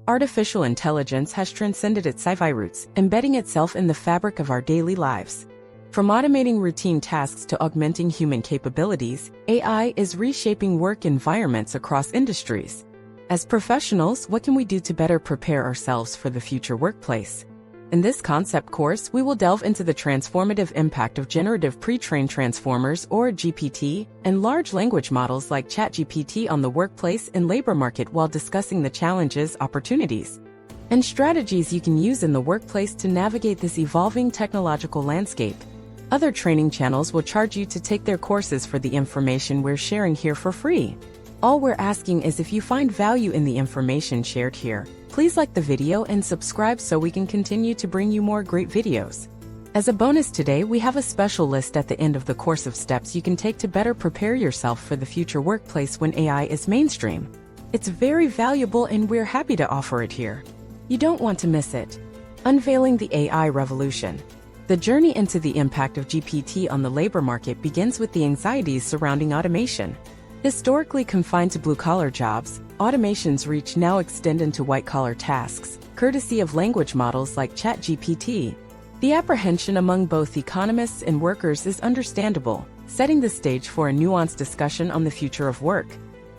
Artificial intelligence has transcended its sci-fi roots, embedding itself in the fabric of our daily lives. From automating routine tasks to augmenting human capabilities, AI is reshaping work environments across industries. As professionals, what can we do to better prepare ourselves for the future workplace? In this concept course, we will delve into the transformative impact of generative pre-trained transformers or GPT and large language models like ChatGPT on the workplace and labor market while discussing the challenges, opportunities, and strategies you can use in the workplace to navigate this evolving technological landscape. Other training channels will charge you to take their courses for the information we're sharing here for free. All we're asking is if you find value in the information shared here, please like the video and subscribe so we can continue to bring you more great videos. As a bonus today, we have a special list at the end of the course of steps you can take to better prepare yourself for the future workplace when AI is mainstream. It's very valuable and we're happy to offer it here. You don't want to miss it. Unveiling the AI revolution. The journey into the impact of GPT on the labor market begins with the anxieties surrounding automation. Historically confined to blue-collar jobs, automation's reach now extend into white-collar tasks, courtesy of language models like ChatGPT. The apprehension among both economists and workers is understandable, setting the stage for a nuanced discussion on the future of work.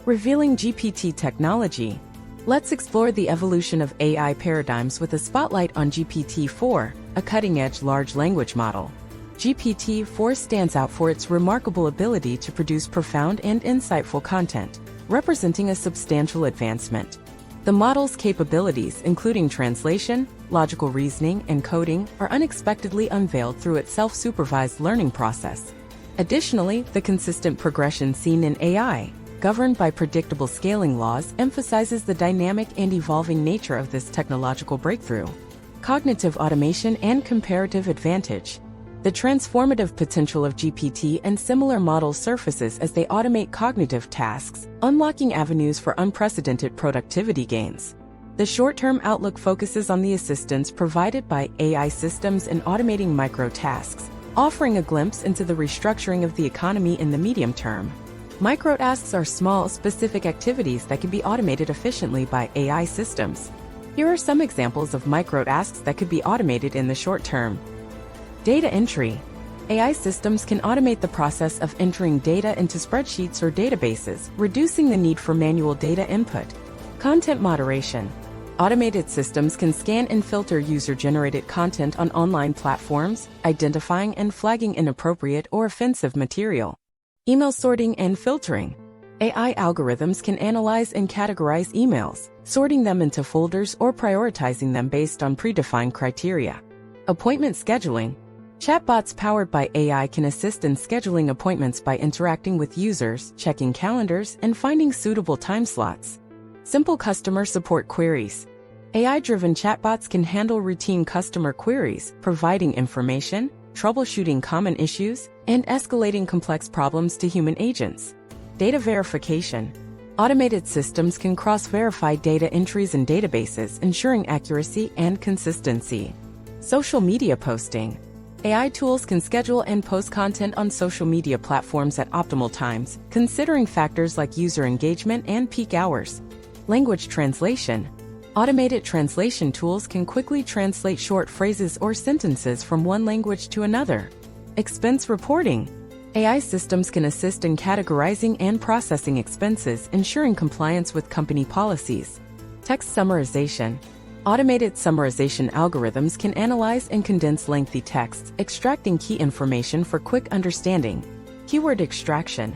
Revealing GPT technology. Let's explore the evolution of AI paradigms with a spotlight on GPT-4, a cutting-edge large language model. GPT-4 stands out for its remarkable ability to produce profound and insightful content, representing a substantial advancement. The model's capabilities, including translation, logical reasoning, and coding, are unexpectedly unveiled through its self-supervised learning process. Additionally, the consistent progression seen in AI, governed by predictable scaling laws, emphasizes the dynamic and evolving nature of this technological breakthrough. Cognitive automation and comparative advantage. The transformative potential of GPT and similar models surfaces as they automate cognitive tasks, unlocking avenues for unprecedented productivity gains. The short-term outlook focuses on the assistance provided by AI systems in automating microtasks, offering a glimpse into the restructuring of the economy in the medium term. Microtasks are small, specific activities that can be automated efficiently by AI systems. Here are some examples of microtasks that could be automated in the short term. Data entry. AI systems can automate the process of entering data into spreadsheets or databases, reducing the need for manual data input. Content moderation. Automated systems can scan and filter user-generated content on online platforms, identifying and flagging inappropriate or offensive material. Email sorting and filtering. AI algorithms can analyze and categorize emails, sorting them into folders or prioritizing them based on predefined criteria. Appointment scheduling. Chatbots powered by AI can assist in scheduling appointments by interacting with users, checking calendars, and finding suitable time slots. Simple customer support queries. AI-driven chatbots can handle routine customer queries, providing information, troubleshooting common issues, and escalating complex problems to human agents. Data verification. Automated systems can cross-verify data entries in databases, ensuring accuracy and consistency. Social media posting. AI tools can schedule and post content on social media platforms at optimal times, considering factors like user engagement and peak hours. Language translation. Automated translation tools can quickly translate short phrases or sentences from one language to another. Expense reporting. AI systems can assist in categorizing and processing expenses, ensuring compliance with company policies. Text summarization. Automated summarization algorithms can analyze and condense lengthy texts, extracting key information for quick understanding. Keyword extraction.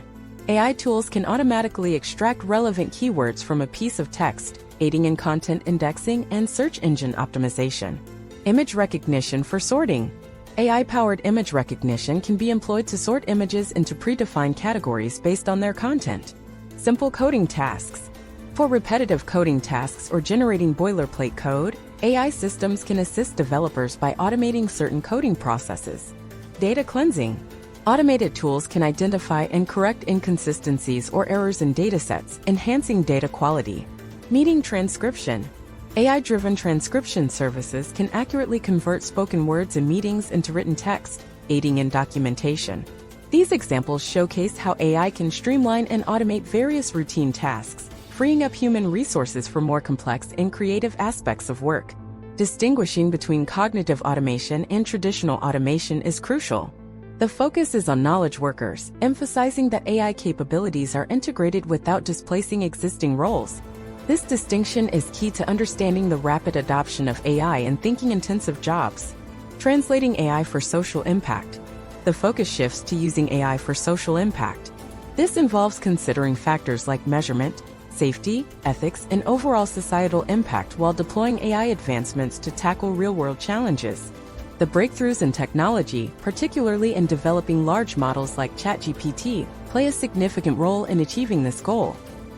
AI tools can automatically extract relevant keywords from a piece of text, aiding in content indexing and search engine optimization. Image recognition for sorting. AI-powered image recognition can be employed to sort images into predefined categories based on their content. Simple coding tasks. For repetitive coding tasks or generating boilerplate code, AI systems can assist developers by automating certain coding processes. Data cleansing. Automated tools can identify and correct inconsistencies or errors in datasets, enhancing data quality. Meeting transcription. AI-driven transcription services can accurately convert spoken words in meetings into written text, aiding in documentation. These examples showcase how AI can streamline and automate various routine tasks, freeing up human resources for more complex and creative aspects of work. Distinguishing between cognitive automation and traditional automation is crucial. The focus is on knowledge workers, emphasizing that AI capabilities are integrated without displacing existing roles. This distinction is key to understanding the rapid adoption of AI in thinking-intensive jobs. Translating AI for social impact. The focus shifts to using AI for social impact. This involves considering factors like measurement, safety, ethics, and overall societal impact while deploying AI advancements to tackle real-world challenges. The breakthroughs in technology, particularly in developing large models like ChatGPT, play a significant role in achieving this goal.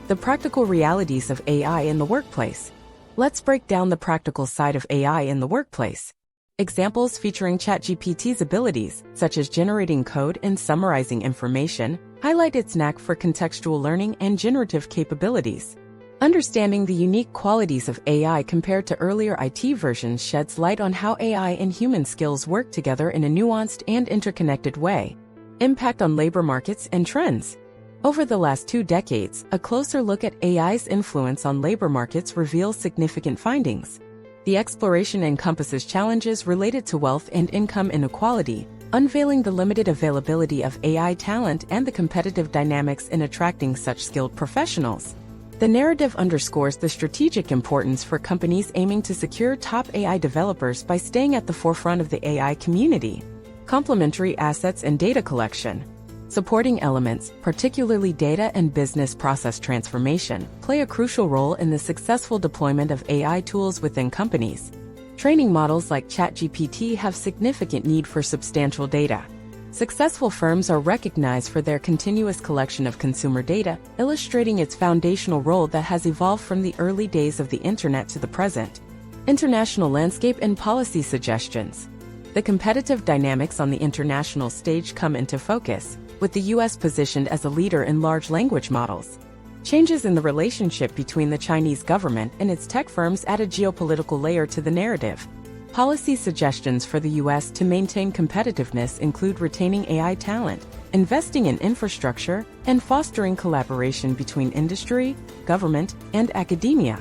The practical realities of AI in the workplace. Let's break down the practical side of AI in the workplace. Examples featuring ChatGPT's abilities, such as generating code and summarizing information, highlight its knack for contextual learning and generative capabilities. Understanding the unique qualities of AI compared to earlier IT versions sheds light on how AI and human skills work together in a nuanced and interconnected way. Impact on labor markets and trends. Over the last 2 decades, a closer look at AI's influence on labor markets reveals significant findings. The exploration encompasses challenges related to wealth and income inequality, unveiling the limited availability of AI talent and the competitive dynamics in attracting such skilled professionals. The narrative underscores the strategic importance for companies aiming to secure top AI developers by staying at the forefront of the AI community. Complementary assets and data collection. Supporting elements, particularly data and business process transformation, play a crucial role in the successful deployment of AI tools within companies. Training models like ChatGPT have significant need for substantial data. Successful firms are recognized for their continuous collection of consumer data, illustrating its foundational role that has evolved from the early days of the Internet to the present. International landscape and policy suggestions. The competitive dynamics on the international stage come into focus, with the U.S. positioned as a leader in large language models. Changes in the relationship between the Chinese government and its tech firms add a geopolitical layer to the narrative. Policy suggestions for the U.S. to maintain competitiveness include retaining AI talent, investing in infrastructure, and fostering collaboration between industry, government, and academia.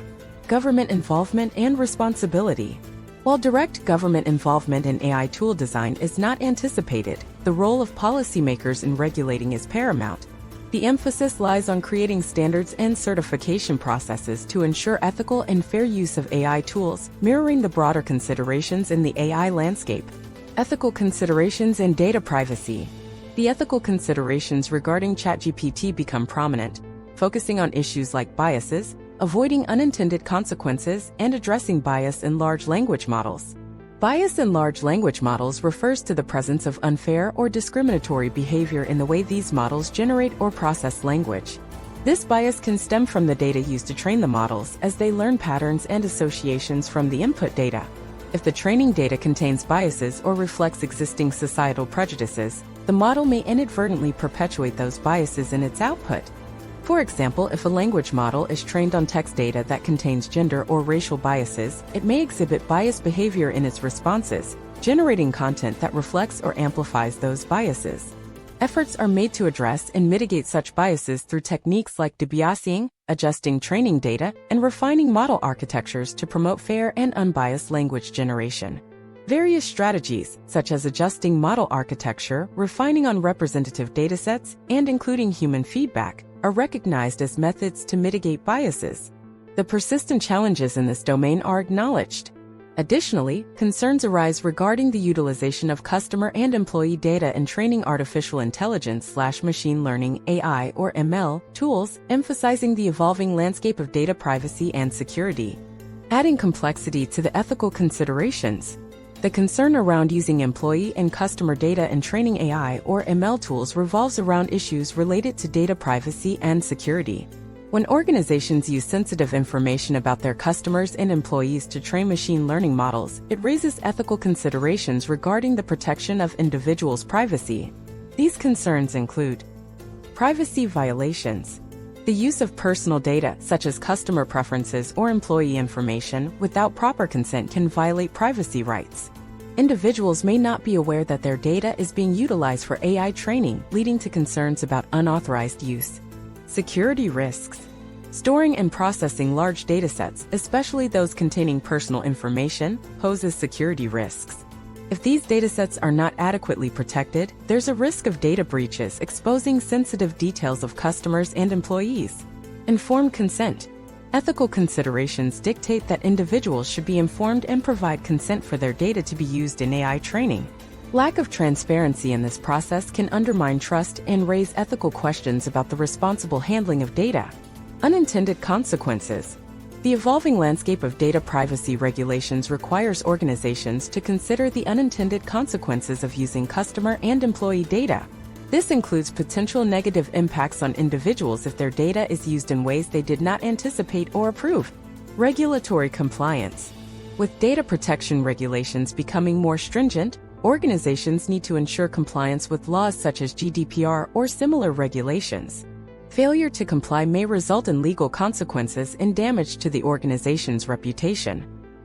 Government involvement and responsibility. While direct government involvement in AI tool design is not anticipated, the role of policymakers in regulating is paramount. The emphasis lies on creating standards and certification processes to ensure ethical and fair use of AI tools, mirroring the broader considerations in the AI landscape. Ethical considerations and data privacy. The ethical considerations regarding ChatGPT become prominent, focusing on issues like biases, avoiding unintended consequences, and addressing bias in large language models. Bias in large language models refers to the presence of unfair or discriminatory behavior in the way these models generate or process language. This bias can stem from the data used to train the models as they learn patterns and associations from the input data. If the training data contains biases or reflects existing societal prejudices, the model may inadvertently perpetuate those biases in its output. For example, if a language model is trained on text data that contains gender or racial biases, it may exhibit biased behavior in its responses, generating content that reflects or amplifies those biases. Efforts are made to address and mitigate such biases through techniques like debiasing, adjusting training data, and refining model architectures to promote fair and unbiased language generation. Various strategies, such as adjusting model architecture, refining on representative datasets, and including human feedback, are recognized as methods to mitigate biases. The persistent challenges in this domain are acknowledged. Additionally, concerns arise regarding the utilization of customer and employee data in training artificial intelligence/machine learning (AI) or ML tools, emphasizing the evolving landscape of data privacy and security. Adding complexity to the ethical considerations. The concern around using employee and customer data in training AI or ML tools revolves around issues related to data privacy and security. When organizations use sensitive information about their customers and employees to train machine learning models, it raises ethical considerations regarding the protection of individuals' privacy. These concerns include privacy violations. The use of personal data, such as customer preferences or employee information, without proper consent can violate privacy rights. Individuals may not be aware that their data is being utilized for AI training, leading to concerns about unauthorized use. Security risks. Storing and processing large datasets, especially those containing personal information, poses security risks. If these datasets are not adequately protected, there's a risk of data breaches exposing sensitive details of customers and employees. Informed consent. Ethical considerations dictate that individuals should be informed and provide consent for their data to be used in AI training. Lack of transparency in this process can undermine trust and raise ethical questions about the responsible handling of data. Unintended consequences. The evolving landscape of data privacy regulations requires organizations to consider the unintended consequences of using customer and employee data. This includes potential negative impacts on individuals if their data is used in ways they did not anticipate or approve. Regulatory compliance. With data protection regulations becoming more stringent, organizations need to ensure compliance with laws such as GDPR or similar regulations. Failure to comply may result in legal consequences and damage to the organization's reputation.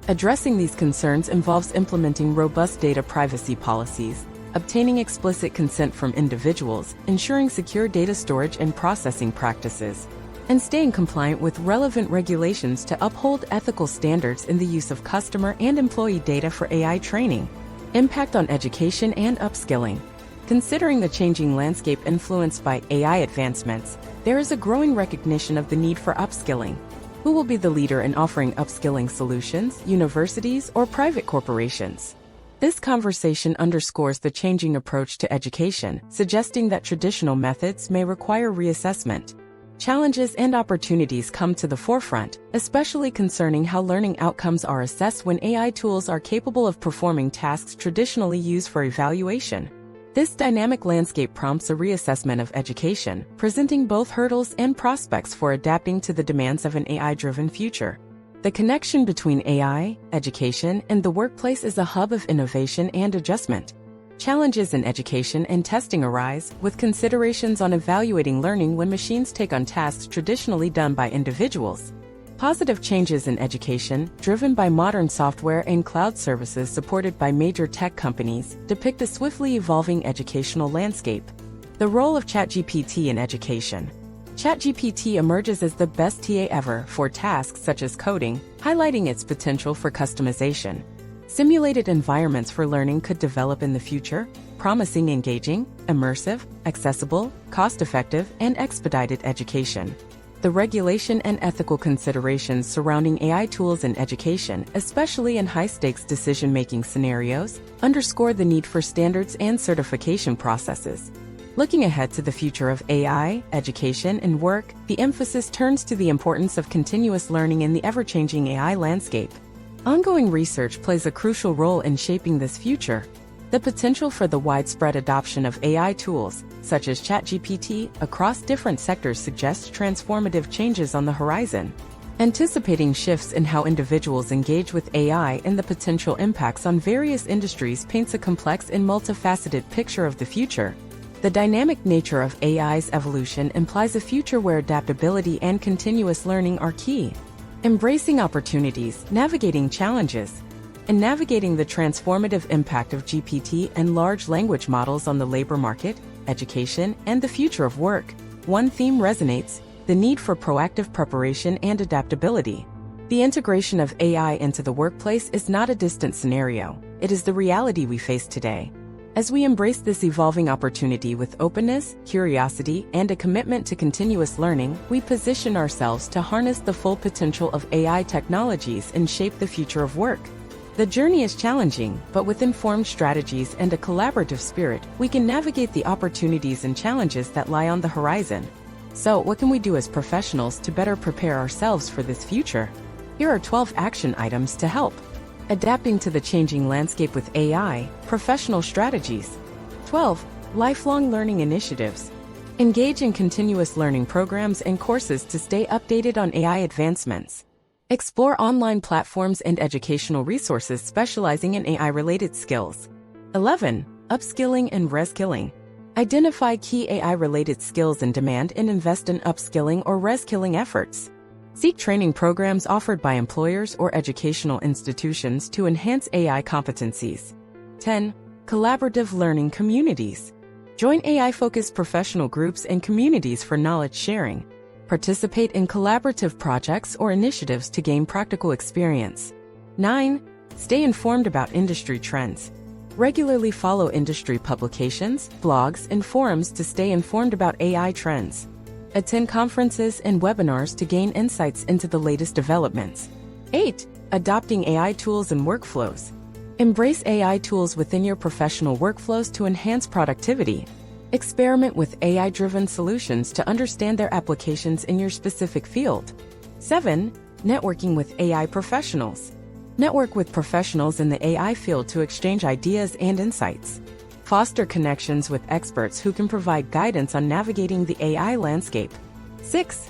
Addressing these concerns involves implementing robust data privacy policies, obtaining explicit consent from individuals, ensuring secure data storage and processing practices, and staying compliant with relevant regulations to uphold ethical standards in the use of customer and employee data for AI training. Impact on education and upskilling. Considering the changing landscape influenced by AI advancements, there is a growing recognition of the need for upskilling. Who will be the leader in offering upskilling solutions, universities, or private corporations? This conversation underscores the changing approach to education, suggesting that traditional methods may require reassessment. Challenges and opportunities come to the forefront, especially concerning how learning outcomes are assessed when AI tools are capable of performing tasks traditionally used for evaluation. This dynamic landscape prompts a reassessment of education, presenting both hurdles and prospects for adapting to the demands of an AI-driven future. The connection between AI, education, and the workplace is a hub of innovation and adjustment. Challenges in education and testing arise, with considerations on evaluating learning when machines take on tasks traditionally done by individuals. Positive changes in education, driven by modern software and cloud services supported by major tech companies, depict a swiftly evolving educational landscape. The role of ChatGPT in education. ChatGPT emerges as the best TA ever for tasks such as coding, highlighting its potential for customization. Simulated environments for learning could develop in the future, promising engaging, immersive, accessible, cost-effective, and expedited education. The regulation and ethical considerations surrounding AI tools in education, especially in high-stakes decision-making scenarios, underscore the need for standards and certification processes. Looking ahead to the future of AI, education, and work, the emphasis turns to the importance of continuous learning in the ever-changing AI landscape. Ongoing research plays a crucial role in shaping this future. The potential for the widespread adoption of AI tools, such as ChatGPT, across different sectors suggests transformative changes on the horizon. Anticipating shifts in how individuals engage with AI and the potential impacts on various industries paints a complex and multifaceted picture of the future. The dynamic nature of AI's evolution implies a future where adaptability and continuous learning are key. Embracing opportunities, navigating challenges, and navigating the transformative impact of GPT and large language models on the labor market, education, and the future of work. One theme resonates: the need for proactive preparation and adaptability. The integration of AI into the workplace is not a distant scenario, it is the reality we face today. As we embrace this evolving opportunity with openness, curiosity, and a commitment to continuous learning, we position ourselves to harness the full potential of AI technologies and shape the future of work. The journey is challenging, but with informed strategies and a collaborative spirit, we can navigate the opportunities and challenges that lie on the horizon. So, what can we do as professionals to better prepare ourselves for this future? Here are 12 action items to help. Adapting to the changing landscape with AI, professional strategies. 12. Lifelong learning initiatives. Engage in continuous learning programs and courses to stay updated on AI advancements. Explore online platforms and educational resources specializing in AI-related skills. 11. Upskilling and reskilling. Identify key AI-related skills in demand and invest in upskilling or reskilling efforts. Seek training programs offered by employers or educational institutions to enhance AI competencies. 10. Collaborative learning communities. Join AI-focused professional groups and communities for knowledge sharing. Participate in collaborative projects or initiatives to gain practical experience. 9. Stay informed about industry trends. Regularly follow industry publications, blogs, and forums to stay informed about AI trends. Attend conferences and webinars to gain insights into the latest developments. 8. Adopting AI tools and workflows. Embrace AI tools within your professional workflows to enhance productivity. Experiment with AI-driven solutions to understand their applications in your specific field. 7. Networking with AI professionals. Network with professionals in the AI field to exchange ideas and insights. Foster connections with experts who can provide guidance on navigating the AI landscape. 6.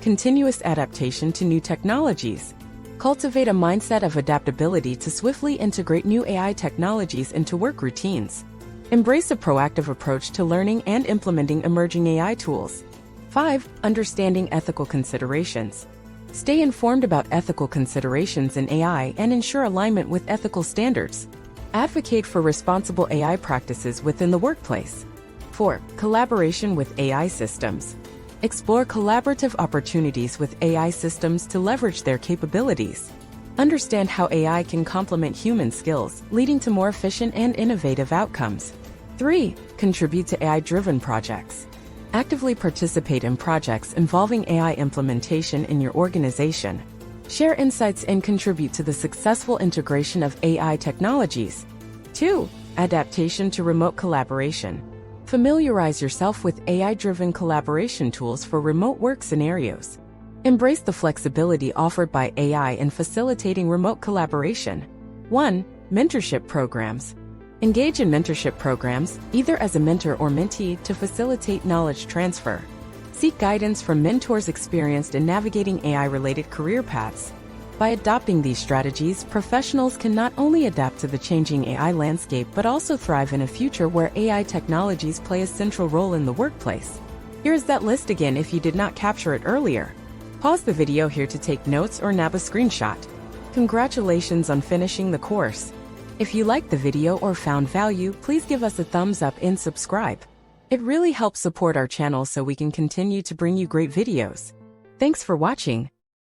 Continuous adaptation to new technologies. Cultivate a mindset of adaptability to swiftly integrate new AI technologies into work routines. Embrace a proactive approach to learning and implementing emerging AI tools. 5. Understanding ethical considerations. Stay informed about ethical considerations in AI and ensure alignment with ethical standards. Advocate for responsible AI practices within the workplace. 4. Collaboration with AI systems. Explore collaborative opportunities with AI systems to leverage their capabilities. Understand how AI can complement human skills, leading to more efficient and innovative outcomes. 3. Contribute to AI-driven projects. Actively participate in projects involving AI implementation in your organization. Share insights and contribute to the successful integration of AI technologies. 2. Adaptation to remote collaboration. Familiarize yourself with AI-driven collaboration tools for remote work scenarios. Embrace the flexibility offered by AI in facilitating remote collaboration. 1. Mentorship programs. Engage in mentorship programs, either as a mentor or mentee, to facilitate knowledge transfer. Seek guidance from mentors experienced in navigating AI-related career paths. By adopting these strategies, professionals can not only adapt to the changing AI landscape but also thrive in a future where AI technologies play a central role in the workplace. Here's that list again if you did not capture it earlier. Pause the video here to take notes or nab a screenshot. Congratulations on finishing the course. If you liked the video or found value, please give us a thumbs up and subscribe. It really helps support our channel so we can continue to bring you great videos. Thanks for watching.